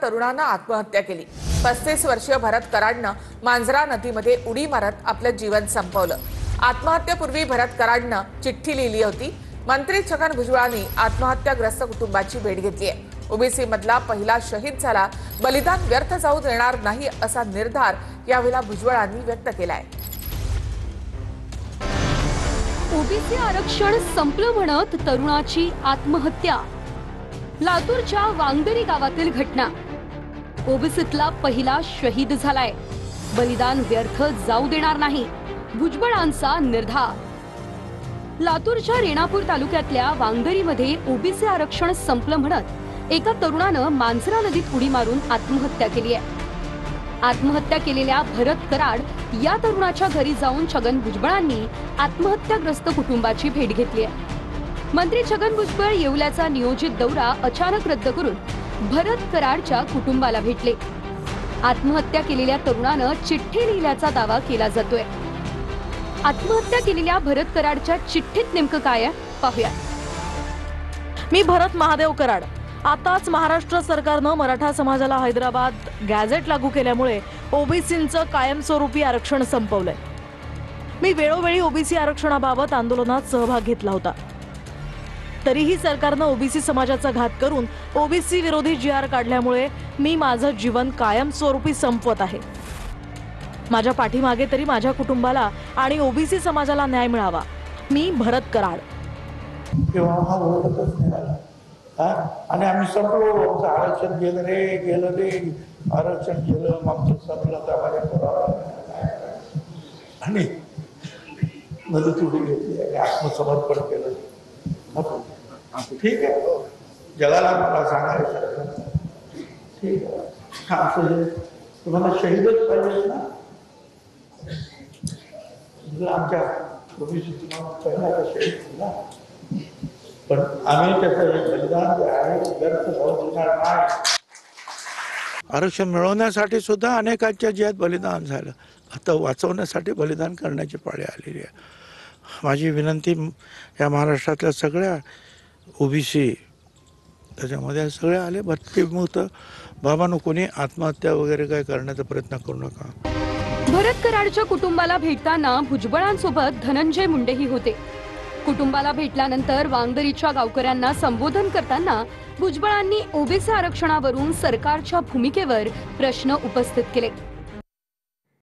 तरुणानं आत्महत्या केली। 35 वर्षीय भरत कराडनं मांजरा नदीमध्ये उडी मारत आपलं जीवन संपवलं। आत्महत्येपूर्वी भरत कराडनं चिठ्ठी लिहिली होती। मंत्री छगन भुजबळांनी आत्महत्याग्रस्त कुटुंबाची भेट घेतली आहे। ओबीसी मधला पहिला शहीद झाला, बलिदान व्यर्थ जाऊ देणार नाही असा निर्धार यावेळी भुजबळांनी व्यक्त केलाय। ओबीसी आरक्षण संपलं म्हणत तरुणाची आत्महत्या। लातूरच्या वांगदरी गावातील घटना। ओबीसीतला पहिला शहीद झालाय, बलिदान व्यर्थ जाऊ देणार नाही, भुजबळांचा निर्धार। लातूरच्या रेणापूर तालुक्यातल्या वांगदरीमध्ये ओबीसी आरक्षण संपलं म्हणत एका तरुणानं मांजरा नदीत उडी मारून आत्महत्या केली आहे। आत्महत्या केलेल्या भरत कराड या तरुणाच्या घरी जाऊन छगन भुजबळांनी आत्महत्याग्रस्त कुटुंबाची भेट घेतली आहे। मंत्री छगन भुजबळ येवल्याचा नियोजित दौरा अचानक रद्द करून भरत कराडच्या कुटुंबाला भेटले। आत्महत्या केलेल्या तरुणानं चिठ्ठी लिहिल्याचा दावा केला जातोय। आत्महत्या केलेल्या भरत कराडच्या चिठ्ठीत नेमकं काय आहे पाहूया। मी भरत महादेव कराड। आताच महाराष्ट्र सरकारनं मराठा समाजाला हैदराबाद गॅझेट लागू केल्यामुळे ओबीसींचं कायमस्वरूपी आरक्षण संपवलंय। मी वेळोवेळी ओबीसी आरक्षणाबाबत आंदोलनात सहभाग घेतला होता, तरीही सरकारनं ओबीसी समाजाचा घात करून ओबीसी विरोधी जी.आर. काढल्यामुळे मी माझं जीवन कायमस्वरूपी संपवत आहे। माझ्या पाठीमागे तरी माझ्या कुटुंबाला आणि ओबीसी समाजाला न्याय मिळावा। मी भरत कराड। आणि आम्ही संपलो, आरक्षण गेलं रे आरक्षण गेलं, मग संपलं आणि नदीत उडी घेतली आणि आत्मसमर्पण केलं। ठीक आहे, जगाला मला सांगायचं ठीक आहे, असं तुम्हाला शहीदच पाहिजे ना। आमच्या ओबीसी पहिला शहीद झाला, पण आम्ही त्याचं बलिदान जे आहे व्यर्थ जाऊ देणार नाही। आरक्षण मिळवण्यासाठी सुद्धा अनेकांच्या जीवात बलिदान झालं, आता वाचवण्यासाठी बलिदान करण्याची पाळी आलेली आहे। माझी विनंती या महाराष्ट्रातल्या सगळ्या ओबीसी त्याच्यामध्ये सगळे आले भक्तिमुक्त बाबांनो, कोणी आत्महत्या वगैरे काय करण्याचा प्रयत्न करू नका। भरत कराडच्या कुटुंबाला भेटताना भुजबळांसोबत धनंजय मुंडेही होते। कुटुंबाला भेटल्यानंतर वांगदरीच्या गावकऱ्यांना संबोधन करताना भुजबळांनी ओबीसी आरक्षणावरून सरकारच्या भूमिकेवर प्रश्न उपस्थित केले।